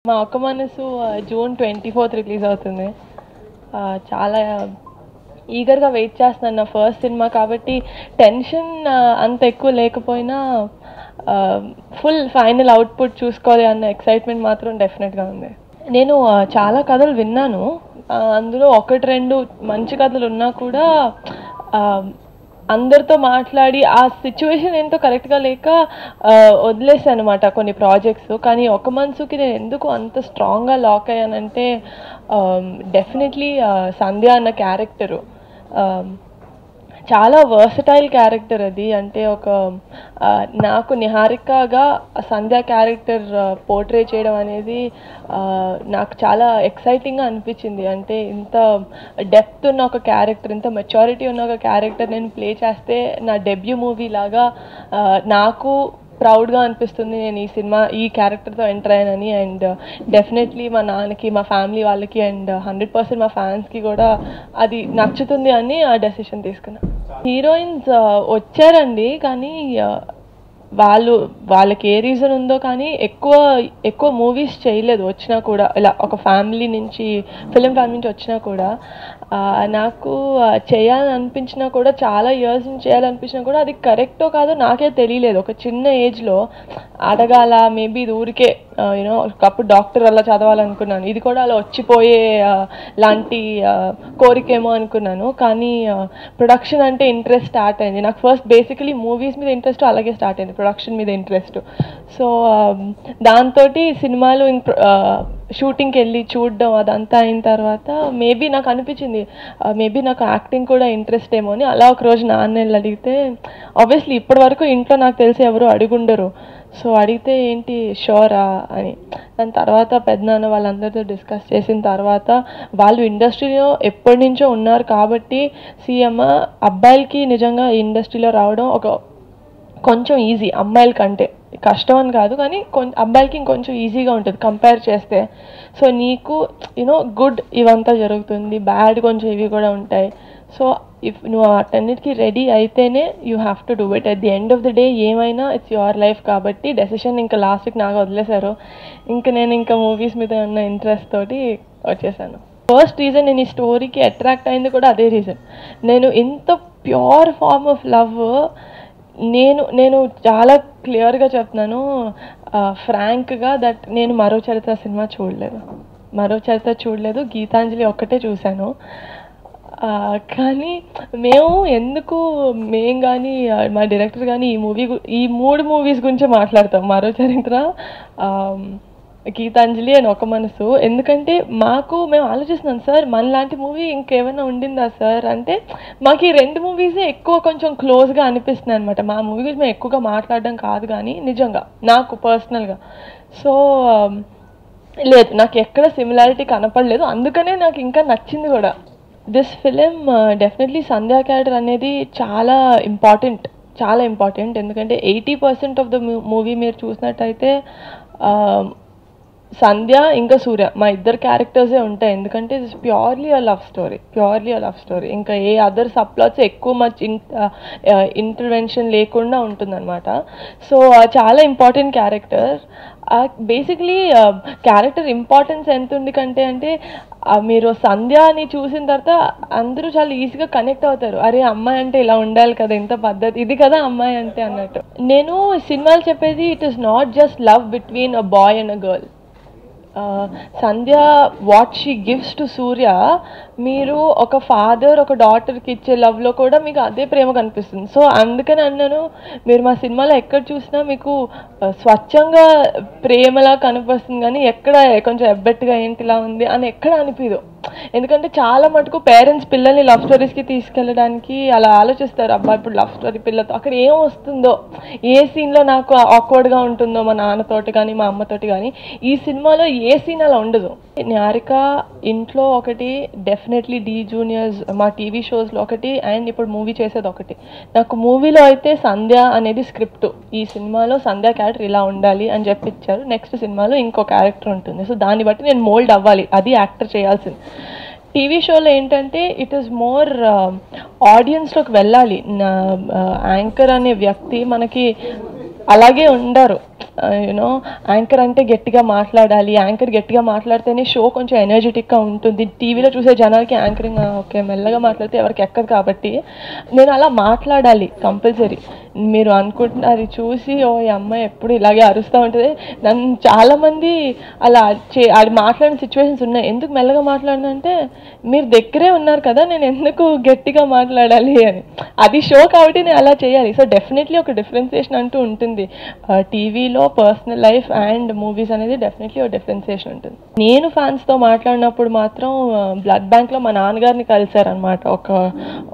మా ఒక్క మనసు జూన్ 24th రిలీజ్ అవుతుంది. చాలా ఈగర్గా వెయిట్ చేస్తున్నాను. నా ఫస్ట్ సినిమా కాబట్టి టెన్షన్ అంత ఎక్కువ లేకపోయినా ఫుల్ ఫైనల్ అవుట్పుట్ చూసుకోవాలి అన్న ఎక్సైట్మెంట్ మాత్రం డెఫినెట్గా ఉంది. నేను చాలా కథలు విన్నాను, అందులో ఒకటి రెండు మంచి కథలు ఉన్నా కూడా అందరితో మాట్లాడి ఆ సిచ్యువేషన్ ఏంటో కరెక్ట్గా లేక వదిలేసాను అనమాట కొన్ని ప్రాజెక్ట్స్. కానీ ఒక మనసుకి నేను ఎందుకు అంత స్ట్రాంగ్గా లాక్ అయ్యానంటే డెఫినెట్లీ సంధ్య అన్న క్యారెక్టరు చాలా వర్సటైల్ క్యారెక్టర్ అది. అంటే నాకు నిహారికగా సంధ్య క్యారెక్టర్ పోర్ట్రే చేయడం అనేది నాకు చాలా ఎక్సైటింగ్గా అనిపించింది. అంటే ఇంత డెప్త్ ఉన్న ఒక క్యారెక్టర్, ఇంత మెచ్యూరిటీ ఉన్న ఒక క్యారెక్టర్ నేను ప్లే చేస్తే నా డెబ్యూ మూవీ లాగా నాకు ప్రౌడ్గా అనిపిస్తుంది నేను ఈ క్యారెక్టర్తో ఎంటర్ అయ్యానని. అండ్ డెఫినెట్లీ మా నాన్నకి, మా ఫ్యామిలీ వాళ్ళకి అండ్ 100% మా ఫ్యాన్స్కి కూడా అది నచ్చుతుంది అని ఆ డెసిషన్ తీసుకున్నా. హీరోయిన్స్ వచ్చారండి, కానీ వాళ్ళకి ఏ రీజన్ ఉందో కానీ ఎక్కువ మూవీస్ చేయలేదు. వచ్చినా కూడా ఇలా ఒక ఫిలిం ఫ్యామిలీ నుంచి వచ్చినా కూడా నాకు చేయాలని అనిపించినా కూడా, చాలా ఇయర్స్ నుంచి చేయాలనిపించినా కూడా అది కరెక్టో కాదో నాకే తెలియలేదు. ఒక చిన్న ఏజ్లో అడగాల, మేబీ ఇది ఊరికే ఒకప్పుడు డాక్టర్ అలా చదవాలనుకున్నాను, ఇది కూడా అలా వచ్చిపోయే లాంటి కోరికేమో అనుకున్నాను. కానీ ప్రొడక్షన్ అంటే ఇంట్రెస్ట్ స్టార్ట్ అయింది నాకు. ఫస్ట్ బేసికలీ మూవీస్ మీద ఇంట్రెస్ట్, అలాగే స్టార్ట్ అయింది ప్రొడక్షన్ మీద ఇంట్రెస్ట్. సో దాంతో సినిమాలు షూటింగ్కి వెళ్ళి చూడడం అదంతా అయిన తర్వాత మేబీ నాకు అనిపించింది మేబీ నాకు యాక్టింగ్ కూడా ఇంట్రెస్ట్ ఏమో అని. అలా ఒకరోజు నాన్న అడిగితే, ఆబ్వియస్లీ ఇప్పటి వరకు ఇంట్లో నాకు తెలిసి ఎవరు అడుగుండరు. సో అడిగితే ఏంటి షోరా అని. దాని తర్వాత పెద్దనాన్న వాళ్ళందరితో డిస్కస్ చేసిన తర్వాత వాళ్ళు ఇండస్ట్రీలో ఎప్పటి నుంచో ఉన్నారు కాబట్టి సీఎం అబ్బాయిలకి నిజంగా ఇండస్ట్రీలో రావడం కొంచెం ఈజీ, అమ్మాయిల కంటే కష్టం అని కాదు కానీ అబ్బాయిలకి ఇంకొంచెం ఈజీగా ఉంటుంది కంపేర్ చేస్తే. సో నీకు గుడ్ ఇవంతా జరుగుతుంది, బ్యాడ్ కొంచెం ఇవి కూడా ఉంటాయి. సో నువ్వు వాటన్నిటికీ రెడీ అయితేనే you have to do it. At the end of the day ఏమైనా ఇట్స్ యువర్ లైఫ్ కాబట్టి డెసిషన్ ఇంకా లాస్ట్ వీక్ నాకు వదిలేశారు. నేను ఇంకా మూవీస్ మీద ఉన్న ఇంట్రెస్ట్ తోటి వచ్చేసాను. ఫస్ట్ రీజన్ నేను ఈ స్టోరీకి అట్రాక్ట్ అయింది కూడా అదే రీజన్. నేను ఇంత ప్యూర్ ఫార్మ్ ఆఫ్ లవ్ నేను చాలా క్లియర్గా చెప్తున్నాను, ఫ్రాంక్గా, దట్ నేను మరో చరిత్ర సినిమా చూడలేదు, గీతాంజలి ఒక్కటే చూశాను. కానీ మేము కానీ మా డైరెక్టర్ కానీ ఈ మూడు మూవీస్ గురించే మాట్లాడతాం, మరో చరిత్ర, గీతాంజలి అండ్ ఒక మనసు. ఎందుకంటే మేము ఆలోచిస్తున్నాం, సార్ మనలాంటి మూవీ ఇంకేమైనా ఉండిందా సార్ అంటే, మాకు ఈ రెండు మూవీసే ఎక్కువ కొంచెం క్లోజ్గా అనిపిస్తున్నాయి అనమాట. మా మూవీ గురించి మేము ఎక్కువగా మాట్లాడడం కాదు కానీ నిజంగా నాకు పర్సనల్గా. సో లేదు, నాకు ఎక్కడ సిమిలారిటీ కనపడలేదు, అందుకనే నాకు ఇంకా నచ్చింది కూడా. This film definitely Sandhya character అనేది చాలా ఇంపార్టెంట్. ఎందుకంటే 80% ఆఫ్ ద మూవీ మీరు చూసినట్టయితే సంధ్య ఇంకా సూర్య మా ఇద్దరు క్యారెక్టర్సే ఉంటాయి. ఎందుకంటే it's purely a love story. ఇంకా ఏ అదర్ సబ్ప్లాట్స్ ఎక్కువ ఇంటర్వెన్షన్ లేకుండా ఉంటుందన్నమాట. సో చాలా important character. Basically character importance ఎంత ఉంది అంటే మీరు సంధ్యని చూసిన తర్వాత అందరూ చాలా ఈజీగా కనెక్ట్ అవుతారు. అరే అమ్మాయి అంటే ఇలా ఉండాలి కదా, ఇంత పద్ధతి, ఇది కదా అమ్మాయి అంటే అన్నట్టు. నేను సినిమాలు చెప్పేది it is not just love between a boy and a girl. Sandhya what she gives to Surya, మీరు ఒక ఫాదర్ ఒక డాటర్కి ఇచ్చే లవ్లో కూడా మీకు అదే ప్రేమ కనిపిస్తుంది. సో అందుకని అన్నాను, మీరు మా సినిమాలో ఎక్కడ చూసినా మీకు స్వచ్ఛంగా ప్రేమలా కనిపిస్తుంది కానీ ఎక్కడ కొంచెం ఎబ్బెట్టుగా ఏంటిలా ఉంది అని ఎక్కడ అనిపించదు. ఎందుకంటే చాలా మటుకు పేరెంట్స్ పిల్లల్ని లవ్ స్టోరీస్కి తీసుకెళ్ళడానికి అలా ఆలోచిస్తారు, అబ్బా ఇప్పుడు లవ్ స్టోరీ పిల్లతో అక్కడ ఏం వస్తుందో, ఏ సీన్లో నాకు ఆక్వర్డ్గా ఉంటుందో మా నాన్నతోటి కానీ మా అమ్మతోటి కానీ. ఈ సినిమాలో ఏ సీన్ అలా ఉండదు. నిహారిక ఇంట్లో ఒకటి, డెఫినెట్లీ డి జూనియర్స్ మా టీవీ షోస్లో ఒకటి, అండ్ ఇప్పుడు మూవీ చేసేది ఒకటి. నాకు మూవీలో అయితే సంధ్య అనేది స్క్రిప్ట్, ఈ సినిమాలో సంధ్య క్యారెక్టర్ ఇలా ఉండాలి అని చెప్పిచ్చారు. నెక్స్ట్ సినిమాలో ఇంకో క్యారెక్టర్ ఉంటుంది. సో దాన్ని బట్టి నేను మోల్డ్ అవ్వాలి, అది యాక్టర్ చేయాల్సింది. టీవీ షోలో ఏంటంటే ఇట్ ఈస్ మోర్ ఆడియన్స్లోకి వెళ్ళాలి. యాంకర్ అనే వ్యక్తి మనకి అలాగే ఉండరు. యూనో యాంకర్ అంటే గట్టిగా మాట్లాడాలి, యాంకర్ గట్టిగా మాట్లాడితేనే షో కొంచెం ఎనర్జెటిక్గా ఉంటుంది, టీవీలో చూసే జనాలకి యాంకరింగ్ ఓకే మెల్లగా మాట్లాడితే ఎవరికి ఎక్కదు, కాబట్టి నేను అలా మాట్లాడాలి కంపల్సరీ. మీరు అనుకుంటున్న అది చూసి ఓ ఈ అమ్మాయి ఎప్పుడు ఇలాగే అరుస్తూ ఉంటుంది, నన్ను చాలామంది అలా అది మాట్లాడిన సిచ్యువేషన్స్ ఉన్నాయి. ఎందుకు మెల్లగా మాట్లాడినంటే మీరు దగ్గరే ఉన్నారు కదా, నేను ఎందుకు గట్టిగా మాట్లాడాలి అని. అది షో కాబట్టి నేను అలా చేయాలి. సో డెఫినెట్లీ ఒక డిఫరెన్సియేషన్ అంటూ ఉంటుంది. టీవీలో పర్సనల్ లైఫ్ అండ్ మూవీస్ అనేది డెఫినెట్లీ ఒక డిఫరెన్సియేషన్ ఉంటుంది. నేను ఫ్యాన్స్తో మాట్లాడినప్పుడు మాత్రం బ్లడ్ బ్యాంక్లో మా నాన్నగారిని కలిశారనమాట.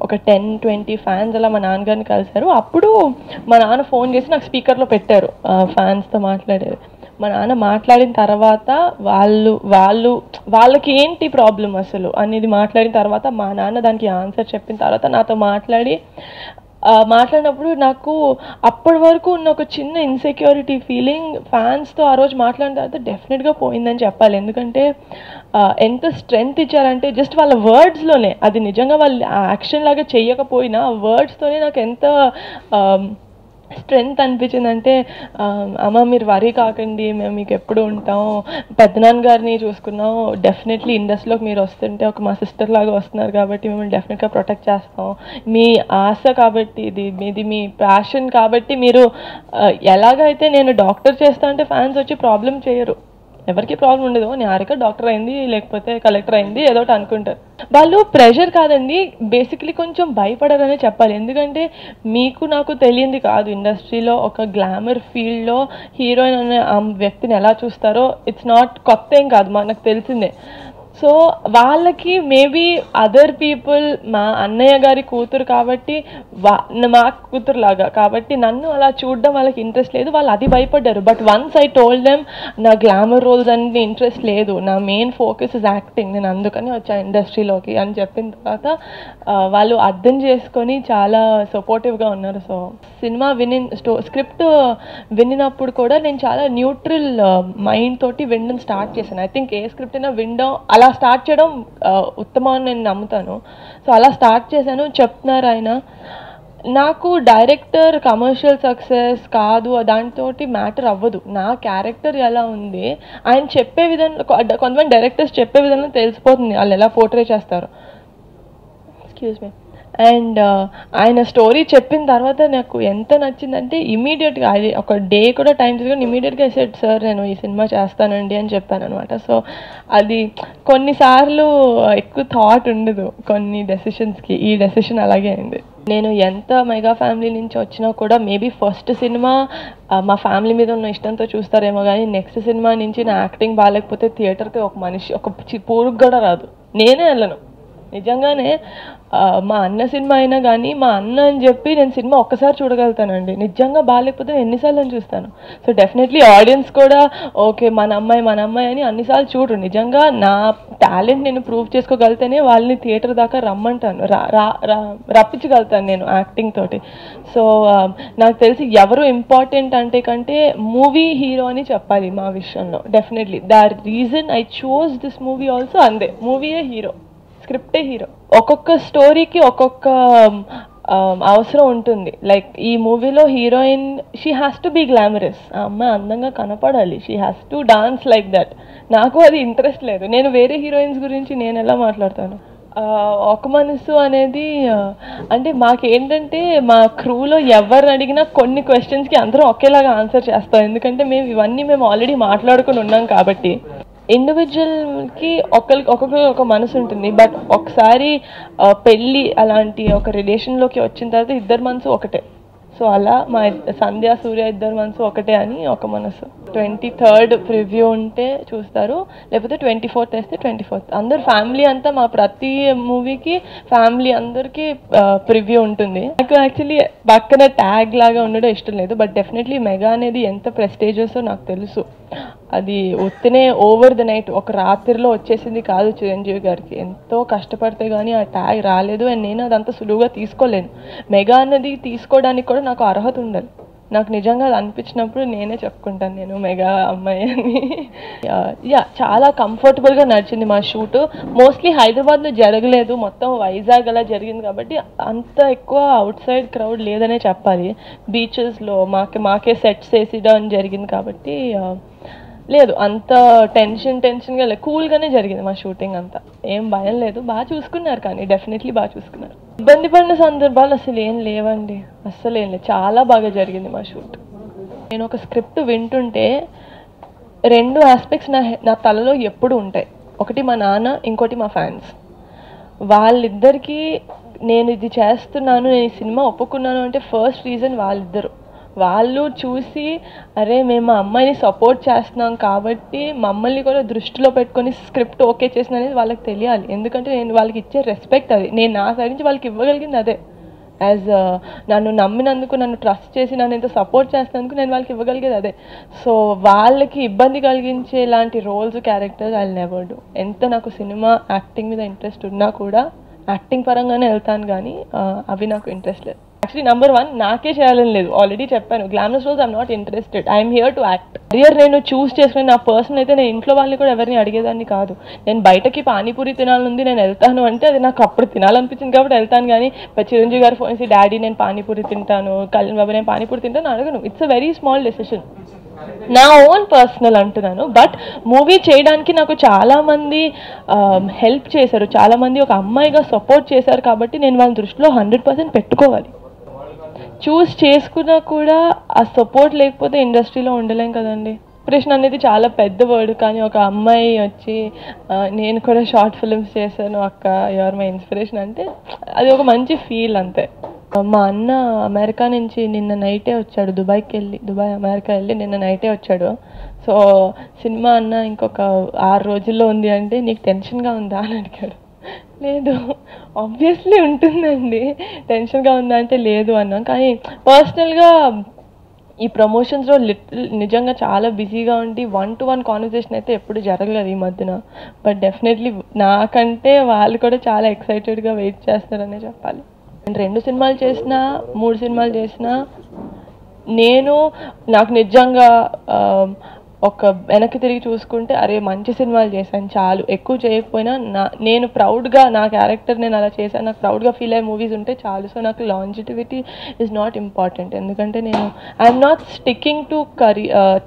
ఒక 10-20 ఫ్యాన్స్ అలా మా నాన్నగారిని కలిశారు. అప్పుడు మా నాన్న ఫోన్ చేసి నాకు స్పీకర్లో పెట్టారు ఫ్యాన్స్తో మాట్లాడేది. మా నాన్న మాట్లాడిన తర్వాత వాళ్ళకి ఏంటి ప్రాబ్లం అసలు అనేది మాట్లాడిన తర్వాత మా నాన్న దానికి ఆన్సర్ చెప్పిన తర్వాత నాతో మాట్లాడినప్పుడు నాకు అప్పటి వరకు ఉన్న ఒక చిన్న ఇన్సెక్యూరిటీ ఫీలింగ్ ఫ్యాన్స్తో ఆ రోజు మాట్లాడిన తర్వాత డెఫినెట్గా పోయిందని చెప్పాలి. ఎందుకంటే ఎంత స్ట్రెంగ్త్ ఇచ్చారంటే జస్ట్ వాళ్ళ వర్డ్స్లోనే, అది నిజంగా వాళ్ళు యాక్షన్ లాగా చెయ్యకపోయినా వర్డ్స్తోనే నాకు ఎంత స్ట్రెంగ్త్ అనిపించిందంటే, అమ్మ మీరు వరీ కాకండి, మేము మీకు ఎప్పుడు ఉంటాం, పెద్దనాన్న గారిని చూసుకున్నాం, డెఫినెట్లీ ఇండస్ట్రీలోకి మీరు వస్తుంటే ఒక మా సిస్టర్ లాగా వస్తున్నారు కాబట్టి మిమ్మల్ని డెఫినెట్గా ప్రొటెక్ట్ చేస్తాం, మీ ఆశ కాబట్టి మీది మీ ప్యాషన్ కాబట్టి మీరు ఎలాగైతే నేను డాక్టర్ చేస్తా అంటే ఫ్యాన్స్ వచ్చి ప్రాబ్లం చేయరు, ఎవరికి ప్రాబ్లం ఉండదు, హారిక డాక్టర్ అయింది లేకపోతే కలెక్టర్ అయింది ఏదో ఒకటి అనుకుంటారు. వాళ్ళు ప్రెషర్ కాదండి, బేసిక్లీ కొంచెం భయపడరనే చెప్పాలి. ఎందుకంటే మీకు నాకు తెలియంది కాదు, ఇండస్ట్రీలో ఒక గ్లామర్ ఫీల్డ్లో హీరోయిన్ అనే వ్యక్తిని ఎలా చూస్తారో ఇట్స్ నాట్ కొత్త ఏం కాదు, మనకు తెలిసిందే. సో వాళ్ళకి మేబీ అదర్ పీపుల్ మా అన్నయ్య గారి కూతురు కాబట్టి మా కూతురు లాగా కాబట్టి నన్ను అలా చూడడం వాళ్ళకి ఇంట్రెస్ట్ లేదు, వాళ్ళు అది భయపడ్డారు. But once I told them నా గ్లామర్ రోల్స్ అన్ని ఇంట్రెస్ట్ లేదు, నా మెయిన్ ఫోకస్ ఇస్ యాక్టింగ్, నేను అందుకని వచ్చా ఇండస్ట్రీలోకి అని చెప్పిన తర్వాత వాళ్ళు అర్థం చేసుకొని చాలా సపోర్టివ్గా ఉన్నారు. సో సినిమా స్క్రిప్ట్ వినినప్పుడు కూడా నేను చాలా న్యూట్రల్ మైండ్ తోటి వినడం స్టార్ట్ చేశాను. ఐ థింక్ ఏ స్క్రిప్ట్ అయినా వినడం అలా స్టార్ట్ చేయడం ఉత్తమం అని నేను నమ్ముతాను. సో అలా స్టార్ట్ చేశాను. చెప్తున్నారు ఆయన, నాకు డైరెక్టర్ కమర్షియల్ సక్సెస్ కాదు దాంతో మ్యాటర్ అవ్వదు, నా క్యారెక్టర్ ఎలా ఉంది ఆయన చెప్పే విధంగా, కొంతమంది డైరెక్టర్స్ చెప్పే విధంగా తెలిసిపోతుంది వాళ్ళు ఎలా పోర్ట్రే చేస్తారు. Excuse me. అండ్ ఆయన స్టోరీ చెప్పిన తర్వాత నాకు ఎంత నచ్చిందంటే ఇమీడియట్గా అది ఒక డే కూడా టైం తీసుకొని ఇమీడియట్గా సెట్ సార్ నేను ఈ సినిమా చేస్తానండి అని చెప్పాను అనమాట. సో అది కొన్నిసార్లు ఎక్కువ థాట్ ఉండదు కొన్ని డెసిషన్స్కి, ఈ డెసిషన్ అలాగే అయింది. నేను ఎంత మెగా ఫ్యామిలీ నుంచి వచ్చినా కూడా మేబీ ఫస్ట్ సినిమా మా ఫ్యామిలీ మీద ఉన్న ఇష్టంతో చూస్తారేమో, కానీ నెక్స్ట్ సినిమా నుంచి నా యాక్టింగ్ బాగాలేకపోతే థియేటర్కి ఒక మనిషి ఒక పూరుకు కూడా రాదు, నేనే వెళ్ళను. నిజంగానే మా అన్న సినిమా అయినా కానీ మా అన్న అని చెప్పి నేను సినిమా ఒక్కసారి చూడగలుగుతానండి, నిజంగా బాగాలేకపోతే నేను ఎన్నిసార్లు అని చూస్తాను. సో డెఫినెట్లీ ఆడియన్స్ కూడా ఓకే మన అమ్మాయి అని అన్నిసార్లు చూడరు, నిజంగా నా టాలెంట్ నేను ప్రూవ్ చేసుకోగలితేనే వాళ్ళని థియేటర్ దాకా రమ్మంటాను, రప్పించగలుగుతాను నేను యాక్టింగ్ తోటి. సో నాకు తెలిసి ఎవరు ఇంపార్టెంట్ అంటే కంటే మూవీ హీరో అని చెప్పాలి మా విషయంలో. Definitely the reason I chose this movie also అందే, మూవీయే హీరో, స్క్రిప్టే హీరో. ఒక్కొక్క స్టోరీకి ఒక్కొక్క అవసరం ఉంటుంది. లైక్ ఈ మూవీలో heroine she has to be glamorous, ఆ అమ్మాయి అందంగా కనపడాలి, she has to dance like that. నాకు అది ఇంట్రెస్ట్ లేదు, నేను వేరే హీరోయిన్స్ గురించి నేను ఎలా మాట్లాడతాను. ఒక మనసు అనేది అంటే మాకేంటంటే మా క్రూలో ఎవరు అడిగినా కొన్ని క్వశ్చన్స్కి అందరం ఒకేలాగా ఆన్సర్ చేస్తాం, ఎందుకంటే ఇవన్నీ మేము ఆల్రెడీ మాట్లాడుకుని ఉన్నాం కాబట్టి. ఇండివిజువల్కి ఒక్కొక్కరికి ఒక మనసు ఉంటుంది, బట్ ఒకసారి పెళ్ళి అలాంటి ఒక రిలేషన్లోకి వచ్చిన తర్వాత ఇద్దరు మనసు ఒకటే. సో అలా మా సంధ్య సూర్య ఇద్దరు మనసు ఒకటే అని ఒక మనసు. 23rd ప్రివ్యూ ఉంటే చూస్తారు, లేకపోతే 24th వేస్తే 24th. అందరు ఫ్యామిలీ అంతా మా ప్రతి మూవీకి ఫ్యామిలీ అందరికీ ప్రివ్యూ ఉంటుంది. నాకు యాక్చువల్లీ పక్కన ట్యాగ్ లాగా ఉండడం ఇష్టం లేదు, బట్ డెఫినెట్లీ మెగా అనేది ఎంత ప్రెస్టేజియస్ నాకు తెలుసు. అది ఉత్తినే ఓవర్ ద నైట్ ఒక రాత్రిలో వచ్చేసింది కాదు చిరంజీవి గారికి, ఎంతో కష్టపడితే కానీ ఆ ట్యాగ్ రాలేదు. అండ్ నేను అదంతా సులువుగా తీసుకోలేను, మెగా అన్నది తీసుకోవడానికి కూడా నాకు అర్హత ఉండాలి. నాకు నిజంగా అది అనిపించినప్పుడు నేనే చెప్పుకుంటాను నేను మెగా అమ్మాయి అని. చాలా కంఫర్టబుల్గా నడిచింది మా షూట్. మోస్ట్లీ హైదరాబాద్లో జరగలేదు, మొత్తం వైజాగ్ అలా జరిగింది కాబట్టి అంత ఎక్కువ అవుట్ సైడ్ క్రౌడ్ లేదనే చెప్పాలి. బీచెస్లో మాకే సెట్స్ వేసిడం జరిగింది కాబట్టి లేదు అంత టెన్షన్గా లేదు, కూల్గానే జరిగింది మా షూటింగ్ అంతా. ఏం భయం లేదు, బాగా చూసుకున్నారు, కానీ డెఫినెట్లీ బాగా చూసుకున్నారు. ఇబ్బంది పడిన సందర్భాలు అసలు ఏం లేవండి, అస్సలు ఏం లేదు, చాలా బాగా జరిగింది మా షూట్. నేను ఒక స్క్రిప్ట్ వింటుంటే 2 ఆస్పెక్ట్స్ నా తలలో ఎప్పుడు ఉంటాయి. ఒకటి మా నాన్న, ఇంకోటి మా ఫ్యాన్స్. వాళ్ళిద్దరికీ నేను ఇది చేస్తున్నాను, నేను ఈ సినిమా ఒప్పుకున్నాను అంటే ఫస్ట్ రీజన్ వాళ్ళిద్దరు. వాళ్ళు చూసి అరే మేము మా అమ్మాయిని సపోర్ట్ చేస్తున్నాం కాబట్టి మమ్మల్ని కూడా దృష్టిలో పెట్టుకొని స్క్రిప్ట్ ఓకే చేసిన అనేది వాళ్ళకి తెలియాలి. ఎందుకంటే నేను వాళ్ళకి ఇచ్చే రెస్పెక్ట్ అది, నేను నా సైడ్ నుంచి వాళ్ళకి ఇవ్వగలిగింది అదే. యాజ్ నన్ను నమ్మినందుకు, నన్ను ట్రస్ట్ చేసి నన్ను ఎంత సపోర్ట్ చేసినందుకు నేను వాళ్ళకి ఇవ్వగలిగేది అదే. సో వాళ్ళకి ఇబ్బంది కలిగించే లాంటి roles, characters I will never do. ఎంత నాకు సినిమా యాక్టింగ్ మీద ఇంట్రెస్ట్ ఉన్నా కూడా యాక్టింగ్ పరంగానే వెళ్తాను, కానీ అవి నాకు ఇంట్రెస్ట్ లేదు. యాక్చువల్లీ నెంబర్ 1 నాకే చేయాలని లేదు, ఆల్రెడీ చెప్పాను, glamorous roles I'm not interested, I'm here to act. Career నేను చూస్ చేసుకుని నా పర్సన్ అయితే నేను ఇంట్లో వాళ్ళని కూడా ఎవరిని అడిగేదాన్ని కాదు. నేను బయటకి పానీపూరి తినాలనుంది, నేను వెళ్తాను అంటే అది నాకు అప్పుడు తినాలనిపించింది కాబట్టి వెళ్తాను, కానీ చిరంజీవి గారు ఫోన్ చేసి డాడీ నేను పానీపూరి తింటాను, కళ్యాణ్ బాబు నేను పానీపూరి తింటాను అడగను. It's a very small decision, నా ఓన్ పర్సనల్ అంటున్నాను. బట్ మూవీ చేయడానికి నాకు చాలామంది హెల్ప్ చేశారు, చాలామంది ఒక అమ్మాయిగా సపోర్ట్ చేశారు కాబట్టి నేను వాళ్ళ దృష్టిలో 100% పెట్టుకోవాలి. చూస్ చేసుకున్నా కూడా ఆ సపోర్ట్ లేకపోతే ఇండస్ట్రీలో ఉండలేం కదండి. ఇన్స్పిరేషన్ అనేది చాలా పెద్ద వర్డ్, కానీ ఒక అమ్మాయి వచ్చి నేను కూడా షార్ట్ ఫిల్మ్స్ చేశాను అక్క, యువర్ మై ఇన్స్పిరేషన్ అంటే అది ఒక మంచి ఫీల్ అంతే. మా అన్న అమెరికా నుంచి నిన్న నైటే వచ్చాడు, దుబాయ్ అమెరికా వెళ్ళి నిన్న నైటే వచ్చాడు. సో సినిమా అన్న ఇంకొక 6 రోజుల్లో ఉంది అంటే నీకు టెన్షన్గా ఉందా అని అడిగాడు. లేదు, ఆబ్వియస్లీ ఉంటుందండి, టెన్షన్గా ఉందా అంటే లేదు అన్నాం. కానీ పర్సనల్గా ఈ ప్రమోషన్స్లో నిజంగా చాలా బిజీగా ఉండి 1-to-1 కాన్వర్సేషన్ అయితే ఎప్పుడు జరగలేదు ఈ మధ్యన. బట్ డెఫినెట్లీ నాకంటే వాళ్ళు కూడా చాలా ఎక్సైటెడ్గా వెయిట్ చేస్తారనే చెప్పాలి. 2 సినిమాలు చేసినా 3 సినిమాలు చేసినా నాకు నిజంగా ఒక వెనక్కి తిరిగి చూసుకుంటే అరే మంచి సినిమాలు చేశాను చాలు, ఎక్కువ చేయకపోయినా నేను ప్రౌడ్గా నా క్యారెక్టర్ నేను అలా చేశాను, నాకు ప్రౌడ్గా ఫీల్ అయ్యే మూవీస్ ఉంటే చాలు. సో నాకు లాంజిటివిటీ ఈజ్ నాట్ ఇంపార్టెంట్, ఎందుకంటే I'm not sticking to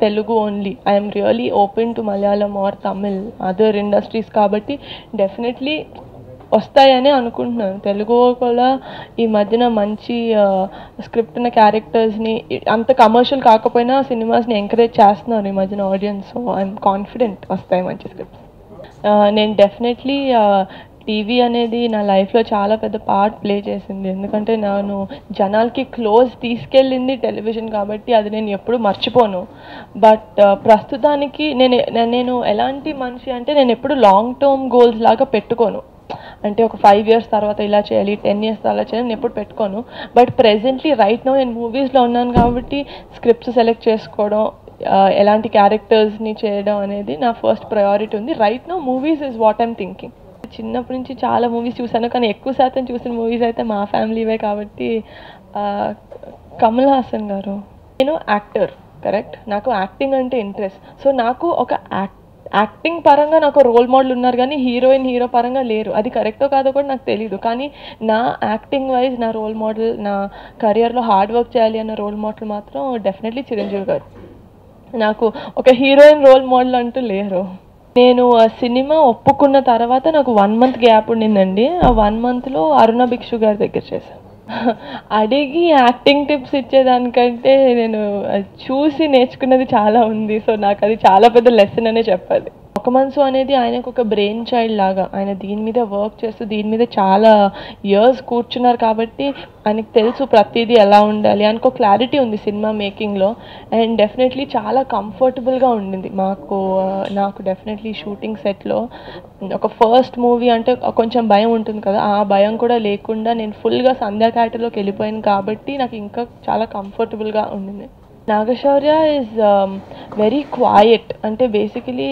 Telugu only, I'm really open to Malayalam or Tamil other industries. కాబట్టి డెఫినెట్లీ వస్తాయని అనుకుంటున్నాను. తెలుగు కూడా ఈ మధ్యన మంచి స్క్రిప్ట్ ఉన్న క్యారెక్టర్స్ని, అంత కమర్షియల్ కాకపోయినా సినిమాస్ని ఎంకరేజ్ చేస్తున్నారు ఈ మధ్యన ఆడియన్స్. సో ఐఎమ్ కాన్ఫిడెంట్ వస్తాయి మంచి స్క్రిప్ట్స్. నేను డెఫినెట్లీ టీవీ అనేది నా లైఫ్లో చాలా పెద్ద పార్ట్ ప్లే చేసింది, ఎందుకంటే నేను జనాలకి క్లోజ్ తీసుకెళ్ళింది టెలివిజన్ కాబట్టి అది నేను ఎప్పుడు మర్చిపోను. బట్ ప్రస్తుతానికి నేను ఎలాంటి మనిషి అంటే నేను ఎప్పుడు లాంగ్ టర్మ్ గోల్స్ లాగా పెట్టుకోను, అంటే ఒక 5 years తర్వాత ఇలా చేయాలి, 10 years అలా చేయాలి నేను ఎప్పుడు పెట్టుకోను. బట్ ప్రెజెంట్లీ రైట్ నౌ నేను మూవీస్లో ఉన్నాను కాబట్టి స్క్రిప్ట్స్ సెలెక్ట్ చేసుకోవడం, ఎలాంటి క్యారెక్టర్స్ని చేయడం అనేది నా ఫస్ట్ ప్రయారిటీ ఉంది. Right now movies is what I'm thinking. చిన్నప్పటి నుంచి చాలా మూవీస్ చూశాను, కానీ ఎక్కువ శాతం చూసిన మూవీస్ అయితే మా ఫ్యామిలీవే కాబట్టి కమల్ హాసన్ గారు. నేను యాక్టర్, కరెక్ట్, నాకు యాక్టింగ్ అంటే ఇంట్రెస్ట్. సో నాకు ఒక యాక్టింగ్ పరంగా నాకు రోల్ మోడల్ ఉన్నారు, కానీ హీరో పరంగా లేరు. అది కరెక్టో కాదో కూడా నాకు తెలీదు, కానీ నా యాక్టింగ్ వైజ్ నా రోల్ మోడల్, నా కెరియర్లో హార్డ్ వర్క్ చేయాలి అన్న రోల్ మోడల్ మాత్రం డెఫినెట్లీ చిరంజీవి గారు. నాకు ఒక హీరోయిన్ రోల్ మోడల్ అంటూ లేరు. నేను ఆ సినిమా ఒప్పుకున్న తర్వాత నాకు 1 month గ్యాప్ ఉండిందండి. ఆ 1 monthలో అరుణ భిక్షు గారి దగ్గర చేశాను. అడిగి యాక్టింగ్ టిప్స్ ఇచ్చేదానికంటే నేను చూసి నేర్చుకున్నది చాలా ఉంది. సో నాకు అది చాలా పెద్ద లెసన్ అనే చెప్పాలి. ఒక మనసు అనేది ఆయనకు ఒక బ్రెయిన్ చైల్డ్ లాగా, ఆయన దీని మీద వర్క్ చేస్తూ దీని మీద చాలా ఇయర్స్ కూర్చున్నారు కాబట్టి ఆయనకు తెలుసు ప్రతిదీ ఎలా ఉండాలి, ఆయనకు క్లారిటీ ఉంది సినిమా మేకింగ్లో. అండ్ డెఫినెట్లీ చాలా కంఫర్టబుల్గా ఉండింది నాకు డెఫినెట్లీ షూటింగ్ సెట్లో. ఒక ఫస్ట్ మూవీ అంటే కొంచెం భయం ఉంటుంది కదా, ఆ భయం కూడా లేకుండా నేను ఫుల్గా సంధ్యా క్యారెక్టర్లోకి వెళ్ళిపోయాను కాబట్టి నాకు ఇంకా చాలా కంఫర్టబుల్గా ఉండింది. నాగశౌర్య ఈజ్ వెరీ క్వైట్, అంటే బేసికలీ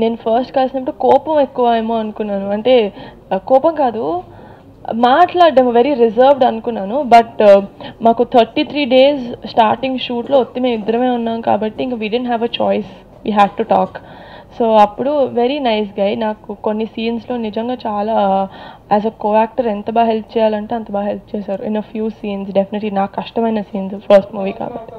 నేను ఫస్ట్ కలిసినప్పుడు కోపం ఎక్కువ ఏమో అనుకున్నాను, అంటే కోపం కాదు మాట్లాడడం వెరీ రిజర్వ్డ్ అనుకున్నాను. బట్ మాకు 33 days స్టార్టింగ్ షూట్లో మేము ఇద్దరమే ఉన్నాం కాబట్టి ఇంకా we didn't have a choice, we had to talk. So అప్పుడు వెరీ నైస్ గై. నాకు కొన్ని సీన్స్లో నిజంగా చాలా యాజ్ అ కో యాక్టర్ ఎంత బాగా హెల్ప్ చేయాలంటే అంత బాగా హెల్ప్ చేశారు. In a few scenes definitely నాకు కష్టమైన సీన్స్ ఫస్ట్ మూవీ కాబట్టి.